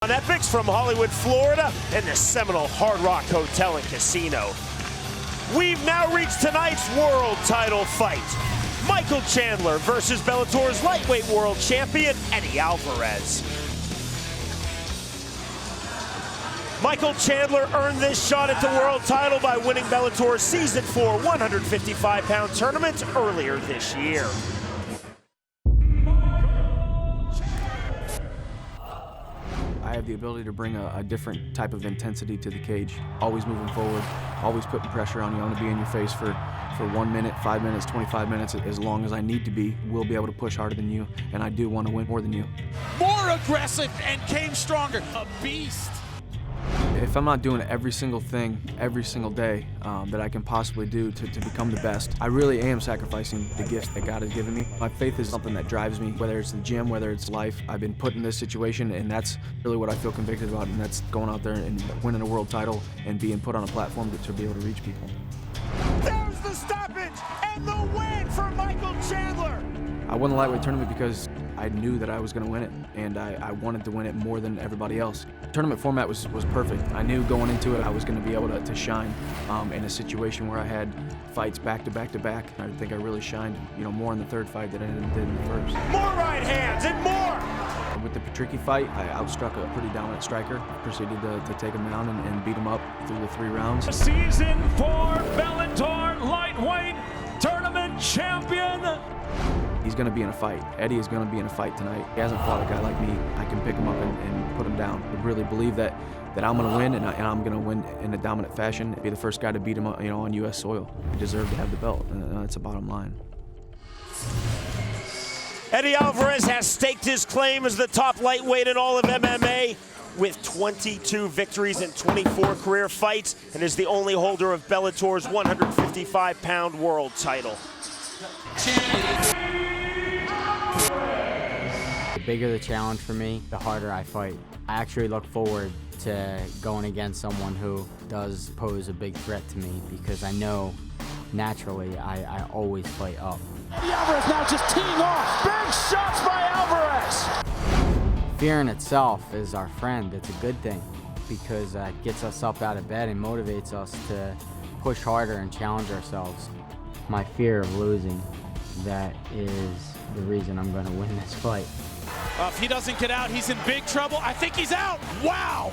On Epics from Hollywood, Florida, and the Seminole Hard Rock Hotel and Casino. We've now reached tonight's world title fight. Michael Chandler versus Bellator's lightweight world champion, Eddie Alvarez. Michael Chandler earned this shot at the world title by winning Bellator's Season 4 155-pound tournament earlier this year. I have the ability to bring a different type of intensity to the cage. Always moving forward, always putting pressure on you. I'm going to be in your face for 1 minute, 5 minutes, 25 minutes, as long as I need to be. We'll be able to push harder than you, and I do want to win more than you. More aggressive and came stronger. A beast. If I'm not doing every single thing, every single day that I can possibly do to become the best, I really am sacrificing the gifts that God has given me. My faith is something that drives me, whether it's the gym, whether it's life. I've been put in this situation, and that's really what I feel convicted about, and that's going out there and winning a world title and being put on a platform to be able to reach people. There's the stoppage and the win for Michael Chandler. I won the lightweight tournament because I knew that I was going to win it, and I wanted to win it more than everybody else. The tournament format was perfect. I knew going into it I was going to be able to shine in a situation where I had fights back to back to back. I think I really shined, more in the third fight than I did in the first. More right hands and more! With the Patricky fight, I outstruck a pretty dominant striker. Proceeded to take him down and beat him up through the 3 rounds. Season 4 Bellator lightweight tournament champion. He's going to be in a fight. Eddie is going to be in a fight tonight. He hasn't fought a guy like me. I can pick him up and put him down. I really believe that I'm going to win, and I'm going to win in a dominant fashion. Be the first guy to beat him, on U.S. soil. I deserve to have the belt, and that's the bottom line. Eddie Alvarez has staked his claim as the top lightweight in all of MMA with 22 victories in 24 career fights, and is the only holder of Bellator's 155-pound world title. The bigger the challenge for me, the harder I fight. I actually look forward to going against someone who does pose a big threat to me, because I know naturally I always fight up. Eddie Alvarez now just teeing off. Big shots by Alvarez. Fear in itself is our friend. It's a good thing, because it gets us up out of bed and motivates us to push harder and challenge ourselves. My fear of losing, that is the reason I'm going to win this fight. If he doesn't get out, he's in big trouble. I think he's out. Wow.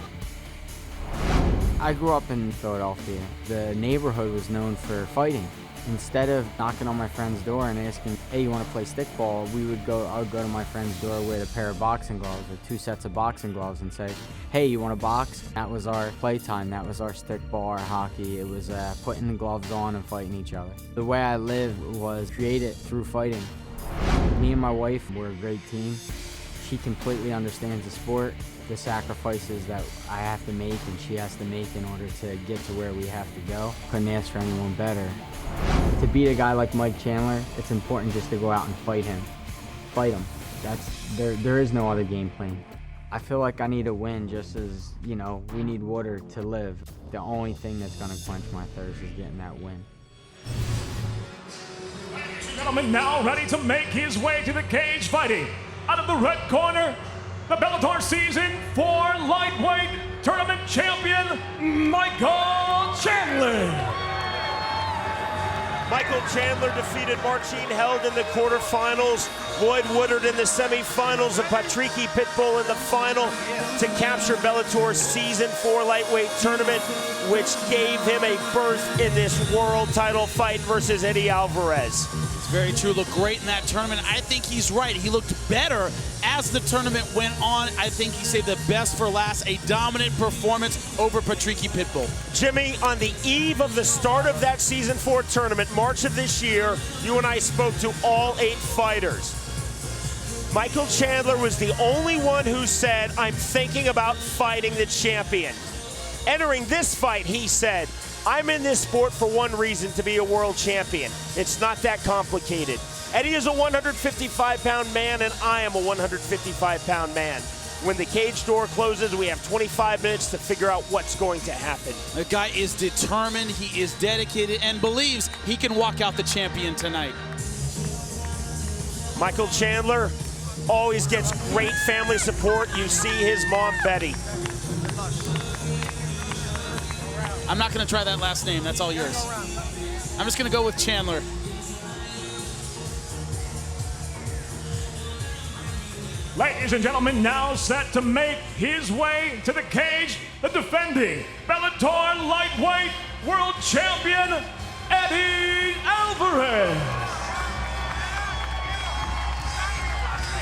I grew up in Philadelphia. The neighborhood was known for fighting. Instead of knocking on my friend's door and asking, hey, you want to play stickball, I would go to my friend's door with a pair of boxing gloves or 2 sets of boxing gloves and say, hey, you want to box? That was our playtime. That was our stickball, our hockey. It was putting the gloves on and fighting each other. The way I lived was created through fighting. Me and my wife were a great team. She completely understands the sport, the sacrifices that I have to make and she has to make in order to get to where we have to go. Couldn't ask for anyone better. To beat a guy like Mike Chandler, it's important just to go out and fight him. Fight him. There is no other game plan. I feel like I need to win, just as, we need water to live. The only thing that's going to quench my thirst is getting that win. Gentlemen, now ready to make his way to the cage, fighting out of the red corner, the Bellator Season 4 lightweight tournament champion, Michael Chandler. Michael Chandler defeated Marcin Held in the quarterfinals, Boyd Woodard in the semifinals, and Patricky Pitbull in the final to capture Bellator's Season 4 lightweight tournament, which gave him a berth in this world title fight versus Eddie Alvarez. It's very true. Looked great in that tournament. I think he's right. He looked better as the tournament went on. I think he saved the best for last. A dominant performance over Patricky Pitbull. Jimmy, on the eve of the start of that Season 4 tournament, March of this year, you and I spoke to all 8 fighters. Michael Chandler was the only one who said, I'm thinking about fighting the champion. Entering this fight, he said, I'm in this sport for one reason, to be a world champion. It's not that complicated. Eddie is a 155-pound man, and I am a 155-pound man. When the cage door closes, we have 25 minutes to figure out what's going to happen. The guy is determined, he is dedicated, and believes he can walk out the champion tonight. Michael Chandler always gets great family support. You see his mom, Betty. I'm not going to try that last name. That's all yours. I'm just going to go with Chandler. Ladies and gentlemen, now set to make his way to the cage, the defending Bellator lightweight world champion, Eddie Alvarez.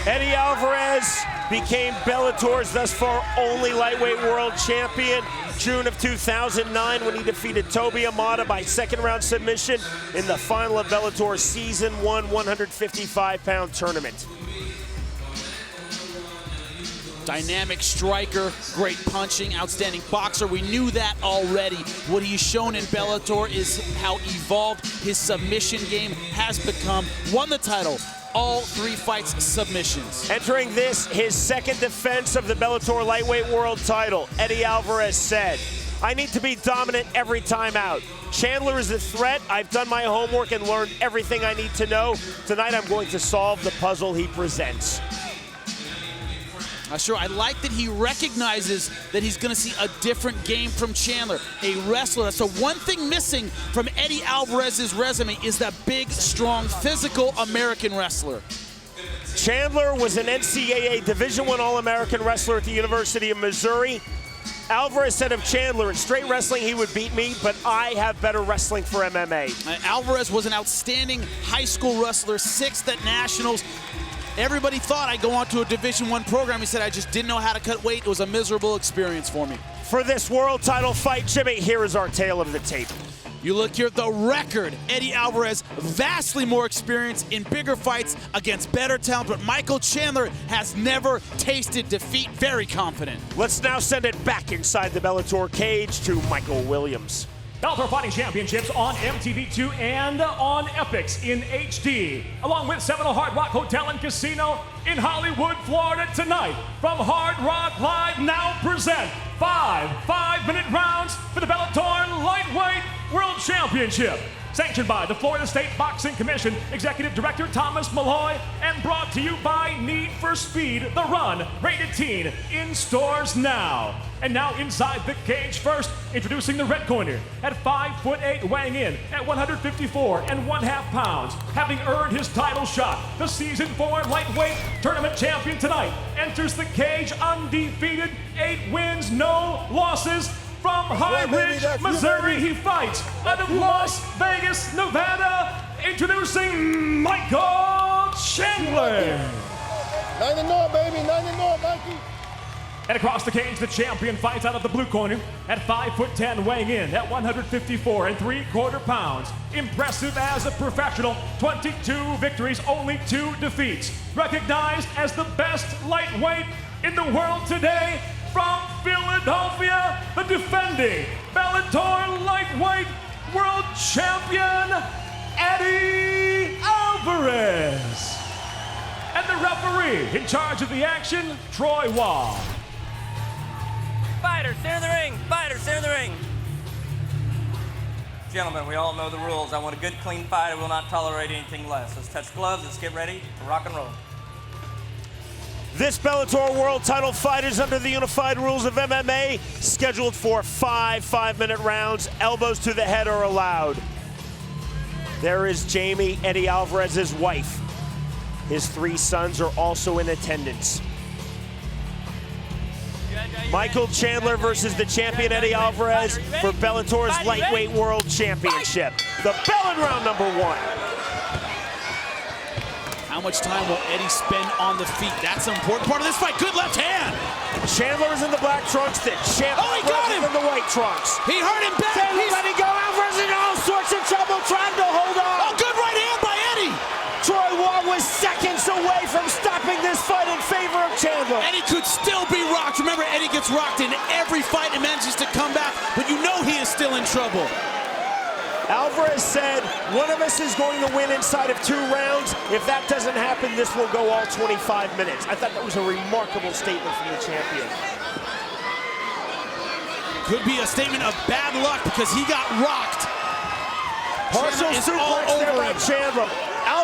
Eddie Alvarez became Bellator's thus far only lightweight world champion June of 2009 when he defeated Toby Amada by second-round submission in the final of Bellator's Season 1 155-pound tournament. Dynamic striker, great punching, outstanding boxer. We knew that already. What he's shown in Bellator is how evolved his submission game has become. Won the title, all 3 fights submissions. Entering this, his second defense of the Bellator lightweight world title, Eddie Alvarez said, "I need to be dominant every time out. Chandler is a threat. I've done my homework and learned everything I need to know. Tonight I'm going to solve the puzzle he presents." Sure, I like that he recognizes that he's going to see a different game from Chandler, a wrestler. So one thing missing from Eddie Alvarez's resume is that big, strong, physical American wrestler. Chandler was an NCAA Division I All-American wrestler at the University of Missouri. Alvarez said of Chandler, in straight wrestling he would beat me, but I have better wrestling for MMA. Alvarez was an outstanding high school wrestler, 6th at Nationals. Everybody thought I'd go on to a Division I program. He said, I just didn't know how to cut weight. It was a miserable experience for me. For this world title fight, Jimmy, here is our tale of the tape. You look here at the record. Eddie Alvarez, vastly more experience in bigger fights against better talent, but Michael Chandler has never tasted defeat. Very confident. Let's now send it back inside the Bellator cage to Michael Williams. Bellator Fighting Championships on MTV2 and on Epix in HD, along with Seminole Hard Rock Hotel and Casino in Hollywood, Florida tonight. From Hard Rock Live now present 5 5-minute rounds for the Bellator Lightweight World Championship. Sanctioned by the Florida State Boxing Commission, Executive Director Thomas Malloy, and brought to you by Need for Speed, The Run, rated teen, in stores now. And now inside the cage first, introducing the red corner at 5'8", weighing in at 154 1/2 pounds, having earned his title shot. The Season 4 lightweight tournament champion tonight enters the cage undefeated, 8 wins, no losses. From High Ridge, Missouri, he fights out of Las Vegas, Nevada, introducing Michael Chandler. 9-0, baby, 9-0, Mikey. And across the cage, the champion fights out of the blue corner at 5'10", weighing in at 154 3/4 pounds. Impressive as a professional, 22 victories, only 2 defeats. Recognized as the best lightweight in the world today. From Philadelphia, the defending Bellator lightweight world champion, Eddie Alvarez. And the referee in charge of the action, Troy Wall. Fighters, center the ring. Fighters, center the ring. Gentlemen, we all know the rules. I want a good, clean fight. I will not tolerate anything less. Let's touch gloves. Let's get ready to rock and roll. This Bellator world title fight is under the unified rules of MMA, scheduled for 5 5-minute rounds. Elbows to the head are allowed. There is Jamie, Eddie Alvarez's wife. His 3 sons are also in attendance. Michael Chandler versus the champion Eddie Alvarez for Bellator's lightweight world championship. The bell in round number 1. How much time will Eddie spend on the feet? That's an important part of this fight. Good left hand. Chandler is in the black trunks. The champ he got him in the white trunks. He hurt him back. He's letting go. Alvarez in all sorts of trouble trying to hold on. Oh, good right hand by Eddie. Troy Wall was seconds away from stopping this fight in favor of Chandler. Eddie could still be rocked. Remember, Eddie gets rocked in every fight and manages to come back, but you know he is still in trouble. Alvarez said, one of us is going to win inside of 2 rounds. If that doesn't happen, this will go all 25 minutes. I thought that was a remarkable statement from the champion. Could be a statement of bad luck because he got rocked. Partial suplex there by Chandler.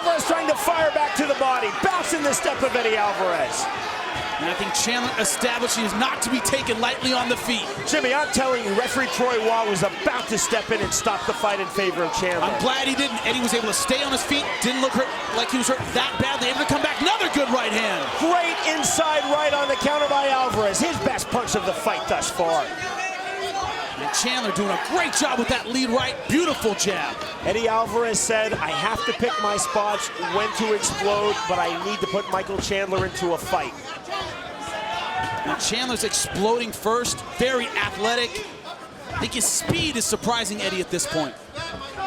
Alvarez trying to fire back to the body. Bouncing the step of Eddie Alvarez. And I think Chandler established he is not to be taken lightly on the feet. Jimmy, I'm telling you, referee Troy Waugh was about to step in and stop the fight in favor of Chandler. I'm glad he didn't. Eddie was able to stay on his feet. Didn't look hurt like he was hurt that badly. Able to come back. Another good right hand. Great inside right on the counter by Alvarez. His best punch of the fight thus far. And Chandler doing a great job with that lead right. Beautiful jab. Eddie Alvarez said, I have to pick my spots, when to explode, but I need to put Michael Chandler into a fight. Now Chandler's exploding first, very athletic. I think his speed is surprising Eddie at this point.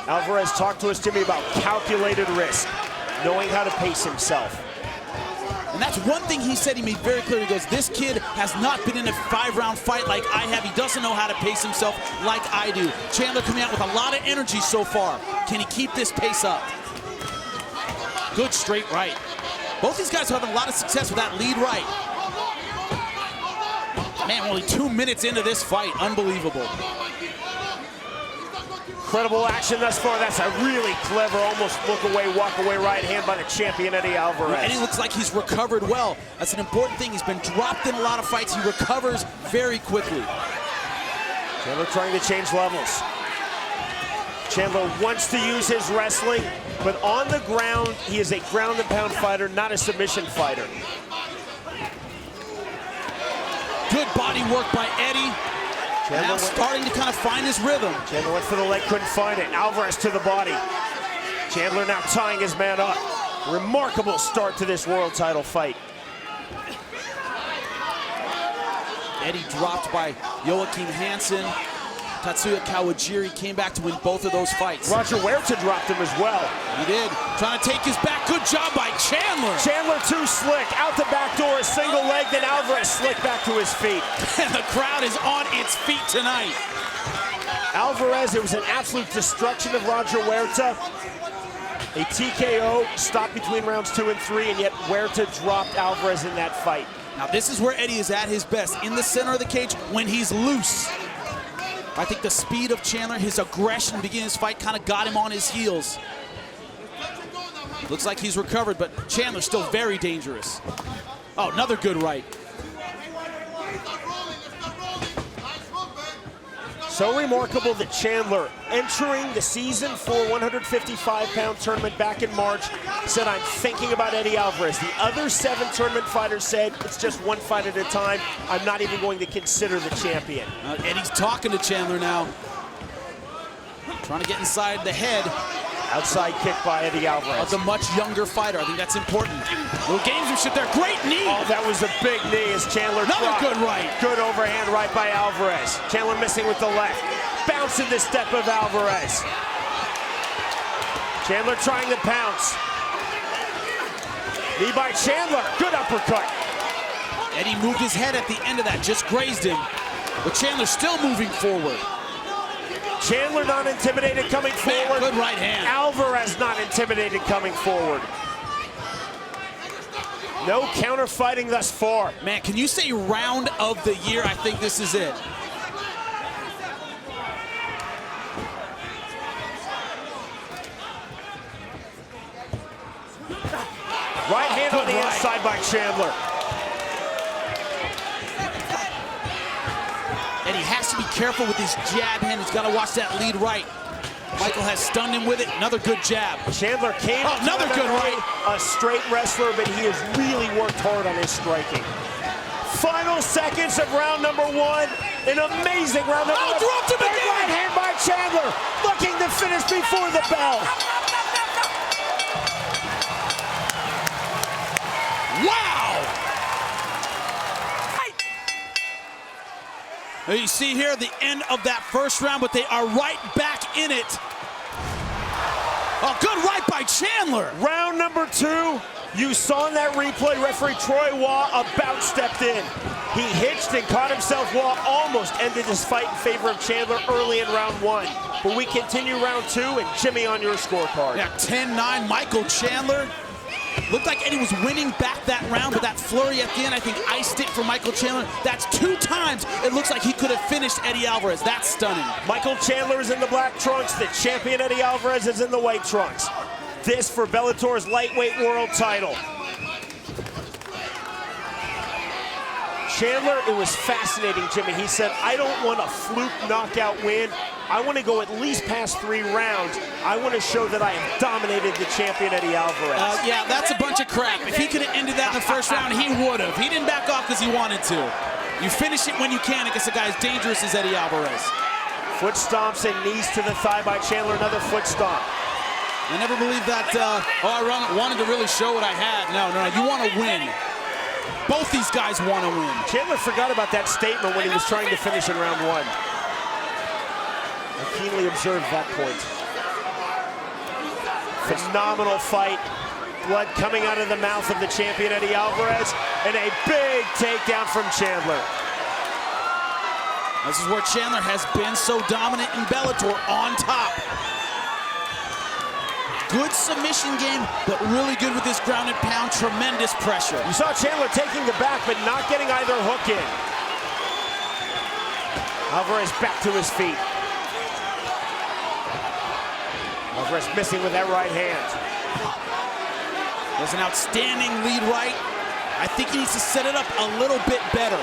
Alvarez talked to us, Jimmy, about calculated risk, knowing how to pace himself. And that's one thing he said. He made very clear. He goes, this kid has not been in a 5-round fight like I have. He doesn't know how to pace himself like I do. Chandler coming out with a lot of energy so far. Can he keep this pace up? Good straight right. Both these guys are having a lot of success with that lead right. Man, only 2 minutes into this fight. Unbelievable. Incredible action thus far. That's a really clever, almost look away, walk away right hand by the champion, Eddie Alvarez. And he looks like he's recovered well. That's an important thing. He's been dropped in a lot of fights. He recovers very quickly. Chandler trying to change levels. Chandler wants to use his wrestling, but on the ground, he is a ground and pound fighter, not a submission fighter. Good body work by Eddie. Chandler now starting to kind of find his rhythm. Chandler went for the leg, couldn't find it. Alvarez to the body. Chandler now tying his man up. Remarkable start to this world title fight. Eddie dropped by Joachim Hansen. Tatsuya Kawajiri came back to win both of those fights. Roger Huerta dropped him as well. He did. Trying to take his back. Good job by Chandler. Chandler too slick. Out the back door, a single leg, then Alvarez slick back to his feet. And the crowd is on its feet tonight. Alvarez, it was an absolute destruction of Roger Huerta. A TKO stopped between rounds 2 and 3, and yet Huerta dropped Alvarez in that fight. Now this is where Eddie is at his best, in the center of the cage when he's loose. I think the speed of Chandler, his aggression beginning his fight kind of got him on his heels. Looks like he's recovered, but Chandler's still very dangerous. Oh, another good right. So remarkable that Chandler, entering the season for 155-pound tournament back in March, said, I'm thinking about Eddie Alvarez. The other 7 tournament fighters said, it's just one fight at a time. I'm not even going to consider the champion. Eddie's talking to Chandler now. Trying to get inside the head. Outside kick by Eddie Alvarez. Of the much younger fighter. I think that's important. Little gamesmanship there. Great knee. Oh, that was a big knee as Chandler Another dropped. good right. Good overhand right by Alvarez. Chandler missing with the left. Bouncing the step of Alvarez. Chandler trying to pounce. Knee by Chandler. Good uppercut. Eddie moved his head at the end of that. Just grazed him. But Chandler's still moving forward. Chandler not intimidated coming forward. Good right hand. Alvarez not intimidated coming forward. No counter fighting thus far. Man, can you say round of the year? I think this is it. Right hand on the inside by Chandler. And he has to be careful with his jab hand. He's got to watch that lead right. Michael has stunned him with it. Another good jab. Chandler came another good right. A straight wrestler, but he has really worked hard on his striking. Final seconds of round number 1. An amazing round number 1. Dropped him again. Right hand by Chandler. Looking to finish before the bell. Wow! You see here the end of that first round, but they are right back in it. Oh, good right by Chandler. Round number 2. You saw in that replay, referee Troy Waugh about stepped in. He hitched and caught himself. Waugh almost ended his fight in favor of Chandler early in round 1. But we continue round 2, and Jimmy on your scorecard. Yeah, 10-9, Michael Chandler. Looked like Eddie was winning back that round, but that flurry at the end, I think, iced it for Michael Chandler. That's 2 times it looks like he could have finished Eddie Alvarez. That's stunning. Michael Chandler is in the black trunks. The champion Eddie Alvarez is in the white trunks. this for Bellator's lightweight world title. Chandler, it was fascinating, Jimmy. He said, I don't want a fluke knockout win. I want to go at least past 3 rounds. I want to show that I have dominated the champion, Eddie Alvarez. Yeah, that's a bunch of crap. If he could have ended that in the first round, he would have. He didn't back off because he wanted to. You finish it when you can against a guy as dangerous as Eddie Alvarez. Foot stomps and knees to the thigh by Chandler, another foot stomp. I never believed that, I wanted to really show what I had. No, you want to win. Both these guys want to win. Chandler forgot about that statement when he was trying to finish in round 1. I keenly observed that point. Phenomenal fight. Blood coming out of the mouth of the champion, Eddie Alvarez, and a big takedown from Chandler. This is where Chandler has been so dominant in Bellator, on top. Good submission game, but really good with this ground and pound, tremendous pressure. You saw Chandler taking the back, but not getting either hook in. Alvarez back to his feet. Alvarez missing with that right hand. There's an outstanding lead right. I think he needs to set it up a little bit better.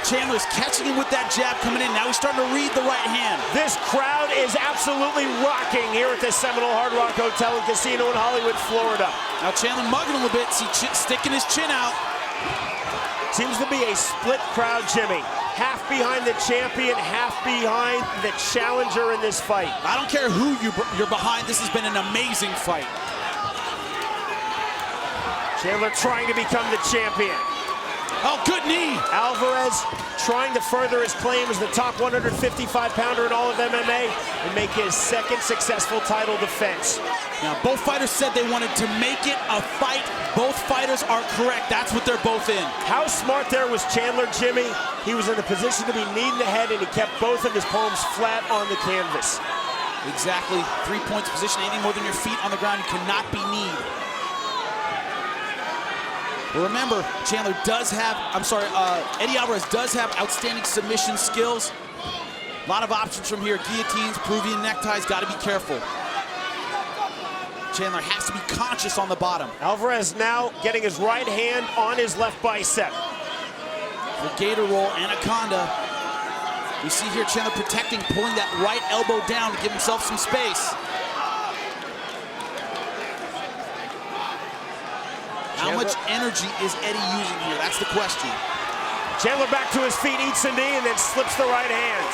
Chandler's catching him with that jab coming in. Now he's starting to read the right hand. This crowd is absolutely rocking here at the Seminole Hard Rock Hotel and Casino in Hollywood, Florida. Now Chandler mugging him a bit, sticking his chin out. Seems to be a split crowd, Jimmy. Half behind the champion, half behind the challenger in this fight. I don't care who you're behind. This has been an amazing fight. Chandler trying to become the champion. Oh, good knee. Alvarez trying to further his claim as the top 155-pounder in all of MMA and make his second successful title defense. Now, both fighters said they wanted to make it a fight. Both fighters are correct. That's what they're both in. How smart there was Chandler, Jimmy. He was in a position to be kneed in the head, and he kept both of his palms flat on the canvas. Exactly. 3 points position. Anything more than your feet on the ground, you cannot be kneed. But remember, Chandler does have, Eddie Alvarez does have outstanding submission skills. A lot of options from here. Guillotines, Peruvian neckties, got to be careful. Chandler has to be conscious on the bottom. Alvarez now getting his right hand on his left bicep. The gator roll, anaconda. We see here Chandler protecting, pulling that right elbow down to give himself some space. How much energy is Eddie using here? That's the question. Chandler back to his feet, eats a knee, and then slips the right hand.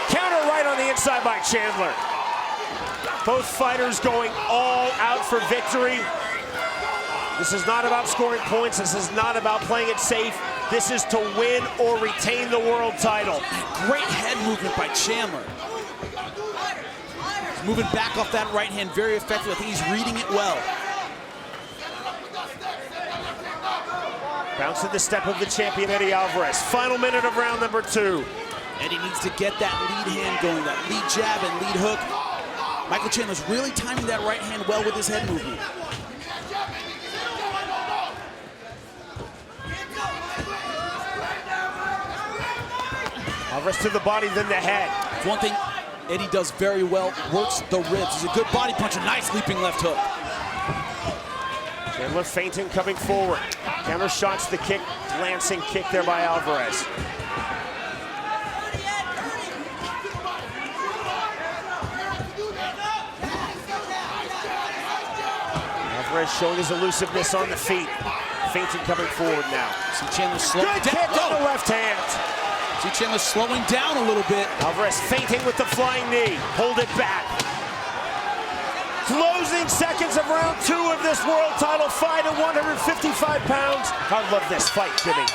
Counter right on the inside by Chandler. Both fighters going all out for victory. This is not about scoring points. This is not about playing it safe. This is to win or retain the world title. Great head movement by Chandler. He's moving back off that right hand very effectively. I think he's reading it well. Bounce to the step of the champion, Eddie Alvarez. Final minute of round number 2. Eddie needs to get that lead hand going, that lead jab and lead hook. Michael Chandler's really timing that right hand well with his head movement. Alvarez to the body, then the head. One thing Eddie does very well, works the ribs. He's a good body puncher, nice leaping left hook. Chandler feinting, coming forward. Counter shots the kick, glancing kick there by Alvarez. Alvarez showing his elusiveness on the feet. Feinting, coming forward now. See Chandler slowing down. Good kick on the left hand. See Chandler slowing down a little bit. Alvarez feinting with the flying knee. Hold it back. Closing seconds of round 2 of this world title fight at 155 pounds. I love this fight, Jimmy.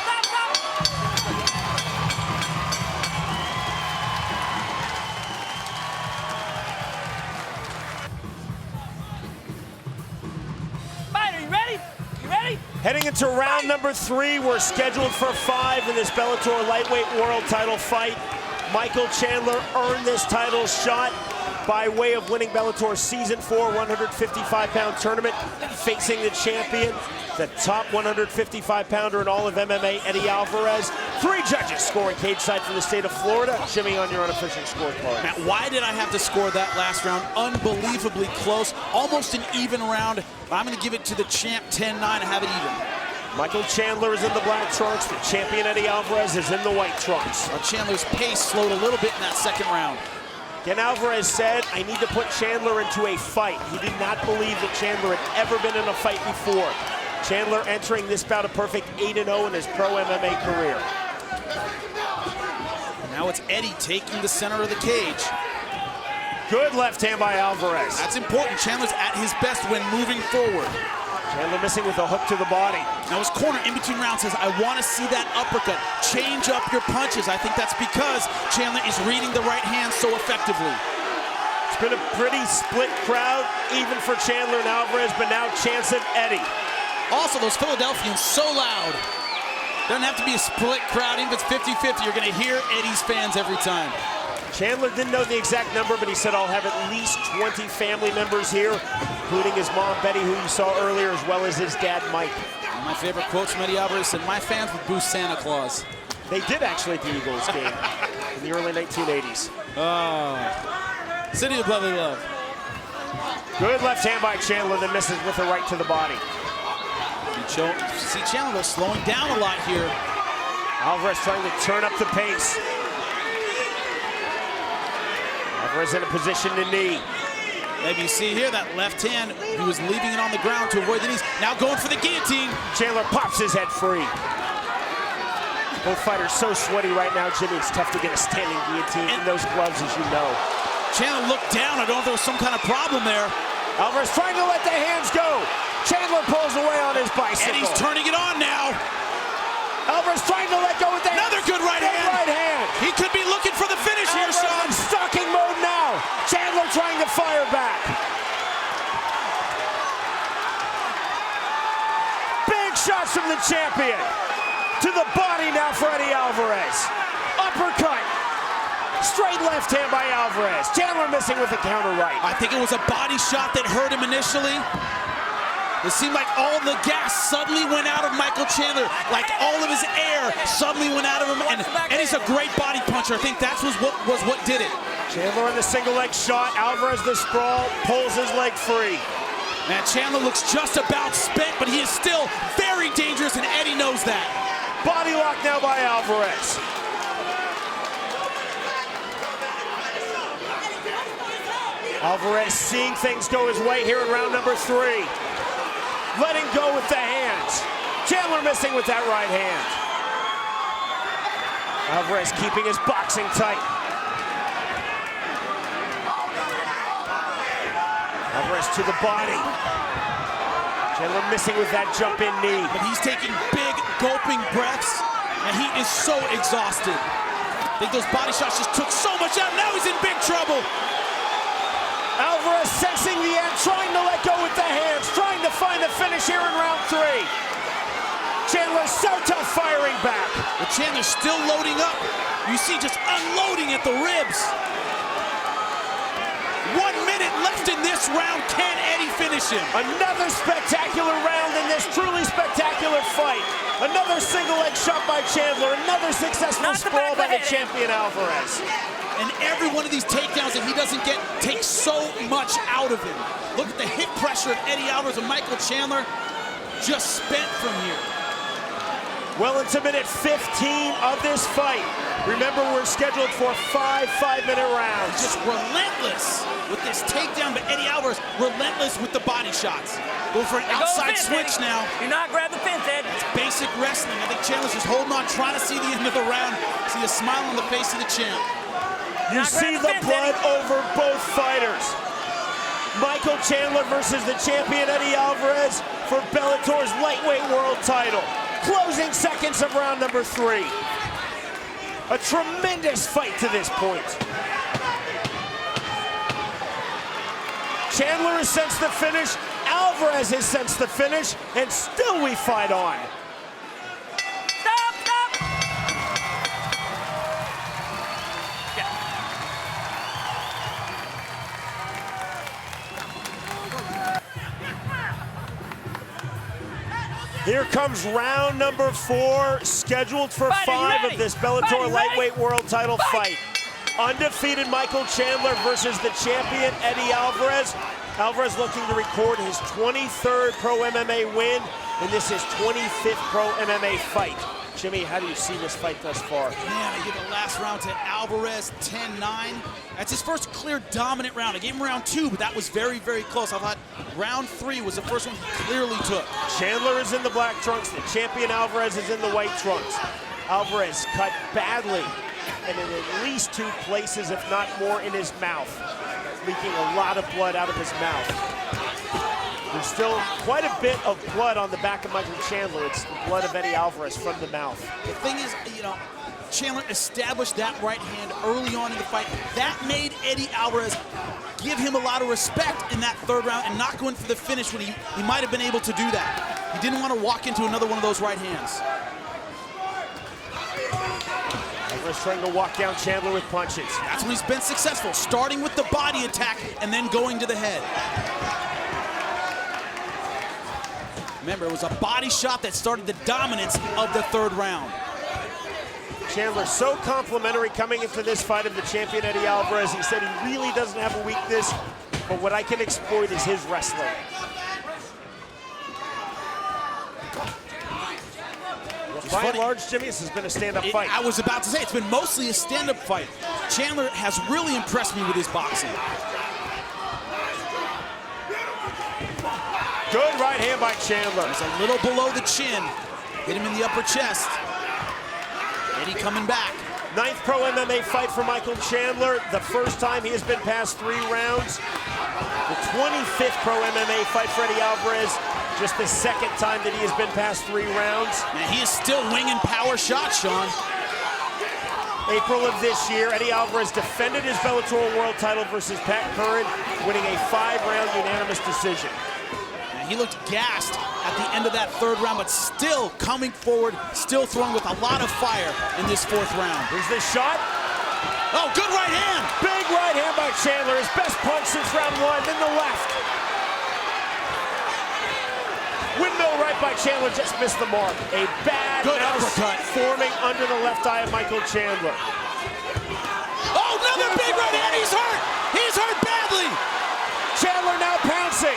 Fight, are you ready? You ready? Heading into round number 3, we're scheduled for 5 in this Bellator lightweight world title fight. Michael Chandler earned this title shot by way of winning Bellator's Season 4 155-pound tournament, facing the champion, the top 155-pounder in all of MMA, Eddie Alvarez. 3 judges scoring cage side from the state of Florida. Jimmy, on your unofficial scorecard. Matt, why did I have to score that last round? Unbelievably close, almost an even round. I'm going to give it to the champ 10-9 to have it even. Michael Chandler is in the black trunks. The champion Eddie Alvarez is in the white trunks. Chandler's pace slowed a little bit in that second round. Again, Alvarez said, I need to put Chandler into a fight. He did not believe that Chandler had ever been in a fight before. Chandler entering this bout a perfect 8-0 in his pro MMA career. Now it's Eddie taking the center of the cage. Good left hand by Alvarez. That's important. Chandler's at his best when moving forward. Chandler missing with a hook to the body. Now his corner in between rounds says, I want to see that uppercut. Change up your punches. I think that's because Chandler is reading the right hand so effectively. It's been a pretty split crowd, even for Chandler and Alvarez, but now chance of Eddie. Also, those Philadelphians so loud. Doesn't have to be a split crowd. Even if it's 50-50, you're going to hear Eddie's fans every time. Chandler didn't know the exact number, but he said, I'll have at least 20 family members here, including his mom, Betty, who you saw earlier, as well as his dad, Mike. One of my favorite quotes from Eddie Alvarez said, my fans would boo Santa Claus. They did actually at the Eagles game in the early 1980s. Oh, City of Brotherly Love. Good left hand by Chandler that misses with a right to the body. See Chandler slowing down a lot here. Alvarez trying to turn up the pace. Alvarez in a position to knee. Maybe you see here that left hand, he was leaving it on the ground to avoid the knees. Now going for the guillotine. Chandler pops his head free. Both fighters so sweaty right now, Jimmy. It's tough to get a standing guillotine in those gloves, as you know. Chandler looked down. I don't know if there was some kind of problem there. Alvarez trying to let the hands go. Chandler pulls away on his bicycle. Eddie's turning it on now. Alvarez trying to let go with the Another good right hand. Right hand. He could be looking for the finish here, Sean. In stalking mode now. Chandler trying to fire back. Big shots from the champion. To the body now for Eddie Alvarez. Uppercut. Straight left hand by Alvarez. Chandler missing with a counter right. I think it was a body shot that hurt him initially. It seemed like all the gas suddenly went out of Michael Chandler, like all of his air suddenly went out of him, and Eddie's a great body puncher. I think that was what did it. Chandler in the single leg shot, Alvarez the sprawl, pulls his leg free. Man, Chandler looks just about spent, but he is still very dangerous, and Eddie knows that. Body lock now by Alvarez. Alvarez seeing things go his way here in round number 3. Letting go with the hands. Chandler missing with that right hand. Alvarez keeping his boxing tight. Alvarez to the body. Chandler missing with that jump in knee. But he's taking big gulping breaths, and he is so exhausted. I think those body shots just took so much out. Now he's in big trouble. Alvarez sensing the end, trying to let go with the hands, trying to find the finish here in round 3. Chandler so tough firing back. But Chandler's still loading up. You see just unloading at the ribs. 1 minute left in this round. Can Eddie finish him? Another spectacular round in this truly spectacular fight. Another single leg shot by Chandler. Another successful sprawl by the champion Alvarez. And every one of these takedowns that he doesn't get takes so much out of him. Look at the hip pressure of Eddie Alvarez and Michael Chandler, just spent from here. Well into minute 15 of this fight. Remember, we're scheduled for 5 5-minute rounds. Just relentless with this takedown, but Eddie Alvarez relentless with the body shots. Go for an outside switch now. Do not grab the fence, Ed. It's basic wrestling. I think Chandler's just holding on, trying to see the end of the round. See a smile on the face of the champ. You see the blood over both fighters. Michael Chandler versus the champion Eddie Alvarez for Bellator's lightweight world title. Closing seconds of round number 3. A tremendous fight to this point. Chandler has sensed the finish, Alvarez has sensed the finish, and still we fight on. Here comes round number 4, scheduled for Fighter, 5 ready? of this Bellator Fighter, ready? lightweight world title fight. Undefeated Michael Chandler versus the champion Eddie Alvarez. Alvarez looking to record his 23rd pro MMA win, and this is 25th pro MMA fight. Jimmy, how do you see this fight thus far? Man, I give the last round to Alvarez, 10-9. That's his first clear dominant round. I gave him round 2, but that was very, very close. I thought round 3 was the first one he clearly took. Chandler is in the black trunks. The champion Alvarez is in the white trunks. Alvarez cut badly, and in at least 2 places, if not more, in his mouth. Leaking a lot of blood out of his mouth. There's still quite a bit of blood on the back of Michael Chandler. It's the blood of Eddie Alvarez from the mouth. The thing is, you know, Chandler established that right hand early on in the fight. That made Eddie Alvarez give him a lot of respect in that 3rd round and not go in for the finish when he might have been able to do that. He didn't want to walk into another one of those right hands. Alvarez trying to walk down Chandler with punches. That's when he's been successful, starting with the body attack and then going to the head. Remember, it was a body shot that started the dominance of the 3rd round. Chandler so complimentary coming into this fight of the champion Eddie Alvarez. He said he really doesn't have a weakness, but what I can exploit is his wrestling. By and large, Jimmy, this has been a stand-up fight. I was about to say, it's been mostly a stand-up fight. Chandler has really impressed me with his boxing. Good right hand by Chandler. It's a little below the chin. Hit him in the upper chest. Eddie coming back. 9th pro MMA fight for Michael Chandler. The first time he has been past 3 rounds. The 25th pro MMA fight for Eddie Alvarez. Just the 2nd time that he has been past 3 rounds. Man, he is still winging power shots, Sean. April of this year, Eddie Alvarez defended his Bellator world title versus Pat Curran, winning a 5-round unanimous decision. He looked gassed at the end of that 3rd round, but still coming forward, still throwing with a lot of fire in this 4th round. Here's the shot. Oh, good right hand. Big right hand by Chandler. His best punch since round 1, then the left. Windmill right by Chandler, just missed the mark. A bad good mouse uppercut forming under the left eye of Michael Chandler. Oh, another big right hand. He's hurt. He's hurt badly. Chandler now pouncing.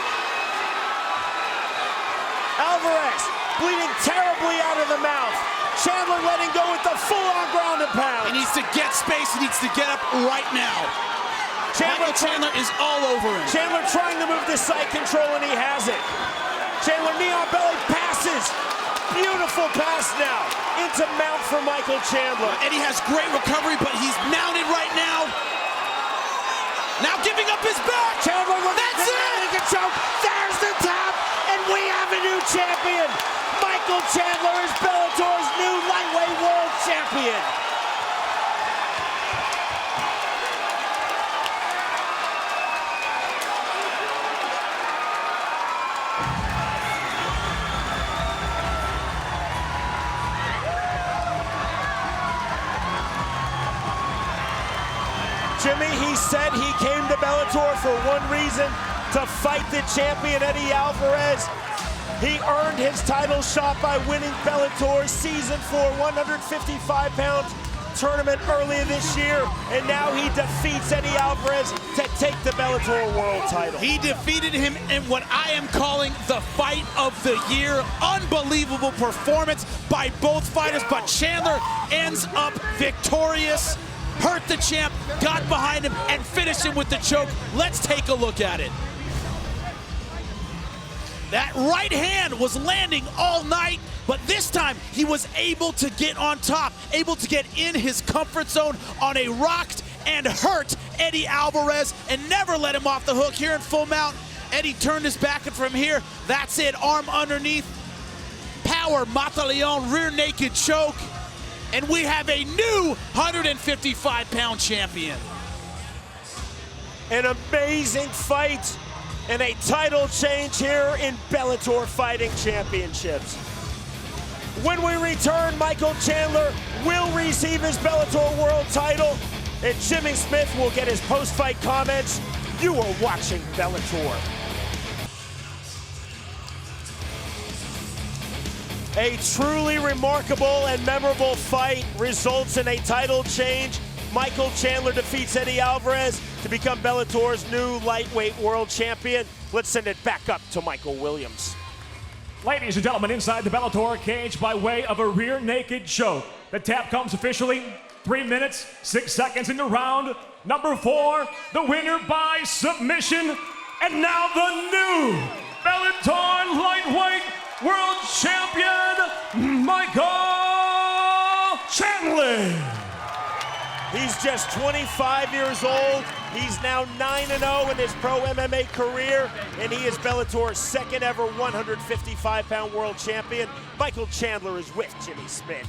Alvarez bleeding terribly out of the mouth. Chandler letting go with the full-on ground and pound. He needs to get space. He needs to get up right now. Chandler is all over him. Chandler trying to move the side control, and he has it. Chandler knee on belly passes. Beautiful pass now into mount for Michael Chandler. Eddie has great recovery, but he's mounted right now. Now giving up his back. Chandler, that's it. Choke. There's the tap. And we have a new champion. Michael Chandler is Bellator's new lightweight world champion. Jimmy, he said he came to Bellator for one reason, to fight the champion Eddie Alvarez. He earned his title shot by winning Bellator's Season 4 155-pound tournament earlier this year, and now he defeats Eddie Alvarez to take the Bellator world title. He defeated him in what I am calling the fight of the year. Unbelievable performance by both fighters, but Chandler ends up victorious. Hurt the champ, got behind him, and finished him with the choke. Let's take a look at it. That right hand was landing all night, but this time he was able to get on top, able to get in his comfort zone on a rocked and hurt Eddie Alvarez and never let him off the hook. Here in full mount, Eddie turned his back, and from here, that's it, arm underneath. Power Mataleon rear naked choke, and we have a new 155-pound champion. An amazing fight and a title change here in Bellator Fighting Championships. When we return, Michael Chandler will receive his Bellator World title, and Jimmy Smith will get his post-fight comments. You are watching Bellator. A truly remarkable and memorable fight results in a title change. Michael Chandler defeats Eddie Alvarez to become Bellator's new lightweight world champion. Let's send it back up to Michael Williams. Ladies and gentlemen, inside the Bellator cage by way of a rear naked choke. The tap comes officially 3 minutes, 6 seconds into round number 4. The winner by submission, and now the new Bellator lightweight world champion, Michael Chandler. He's just 25 years old. He's now 9-0 in his pro MMA career, and he is Bellator's second ever 155-pound world champion. Michael Chandler is with Jimmy Smith.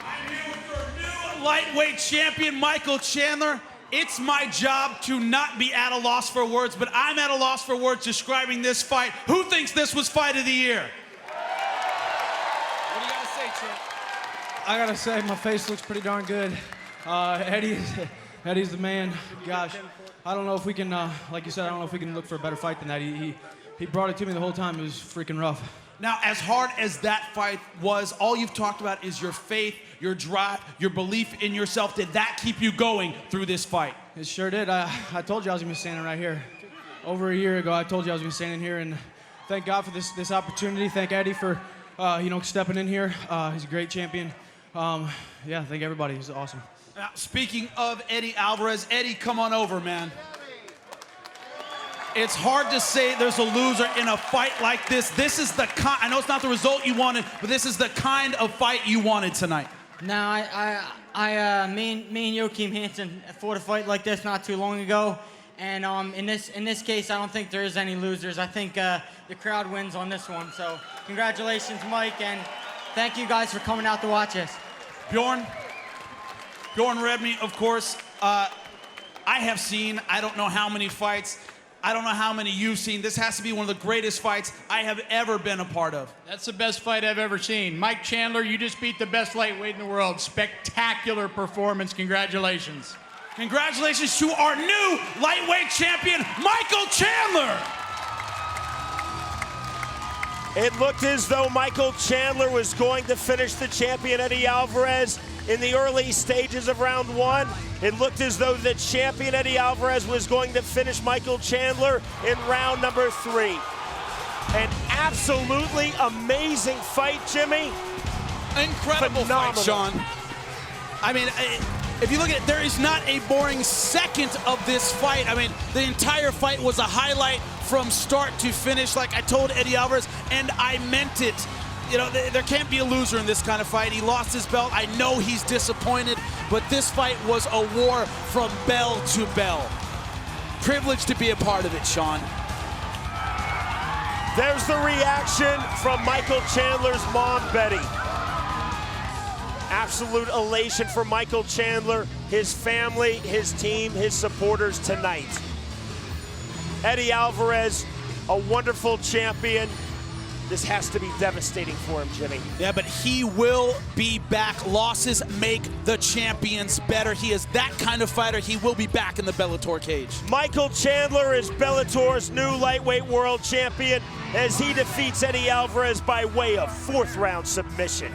I'm here with your new lightweight champion, Michael Chandler. It's my job to not be at a loss for words, but I'm at a loss for words describing this fight. Who thinks this was fight of the year? What do you gotta say, champ? I gotta say, my face looks pretty darn good. Eddie's the man. Gosh, I don't know if we can, like you said, I don't know if we can look for a better fight than that. He brought it to me the whole time. It was freaking rough. Now, as hard as that fight was, all you've talked about is your faith, your drive, your belief in yourself. Did that keep you going through this fight? It sure did. I told you I was gonna be standing right here. Over a year ago, I told you I was gonna be standing here, and thank God for this opportunity. Thank Eddie for, stepping in here. He's a great champion. Yeah, thank everybody. He's awesome. Now, speaking of Eddie Alvarez, Eddie, come on over, man. It's hard to say there's a loser in a fight like this. This is the kind, I know it's not the result you wanted, but this is the kind of fight you wanted tonight. No, me and Joachim Hansen fought a fight like this not too long ago, and in this case, I don't think there is any losers. I think the crowd wins on this one. So congratulations, Mike, and thank you guys for coming out to watch us. Bjorn Rebney, of course. I have seen, I don't know how many fights. I don't know how many you've seen. This has to be one of the greatest fights I have ever been a part of. That's the best fight I've ever seen. Mike Chandler, you just beat the best lightweight in the world. Spectacular performance. Congratulations. Congratulations to our new lightweight champion, Michael Chandler. It looked as though Michael Chandler was going to finish the champion Eddie Alvarez in the early stages of round 1. It looked as though the champion Eddie Alvarez was going to finish Michael Chandler in round number 3. An absolutely amazing fight, Jimmy. Incredible fight, Sean. I mean, if you look at it, there is not a boring second of this fight. I mean, the entire fight was a highlight from start to finish, like I told Eddie Alvarez, and I meant it. You know, there can't be a loser in this kind of fight. He lost his belt. I know he's disappointed, but this fight was a war from bell to bell. Privileged to be a part of it, Sean. There's the reaction from Michael Chandler's mom, Betty. Absolute elation for Michael Chandler, his family, his team, his supporters tonight. Eddie Alvarez, a wonderful champion. This has to be devastating for him, Jimmy. Yeah, but he will be back. Losses make the champions better. He is that kind of fighter. He will be back in the Bellator cage. Michael Chandler is Bellator's new lightweight world champion as he defeats Eddie Alvarez by way of 4th round submission.